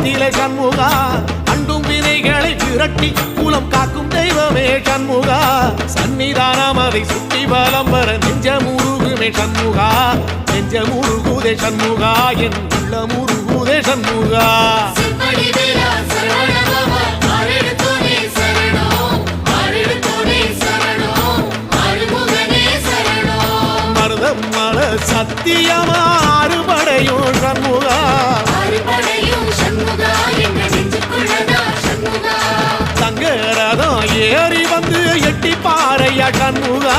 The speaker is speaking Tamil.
ரூபத்திலே சண்முகா அண்டும் வினைகளை விரட்டி குலம் காக்கும் தெய்வமே சண்முகா சன்னிதானம் அதை சுற்றி பலம் வர நெஞ்சமுருகுமே சண்முகா நெஞ்சமுருகுதே சண்முகா என் உள்ள முருகுதே சண்முகா மருதமல சத்தியமா அறுபடையும் சண்முகா தங்கரதம் ஏறி வந்து எட்டி பாறையா சண்முகா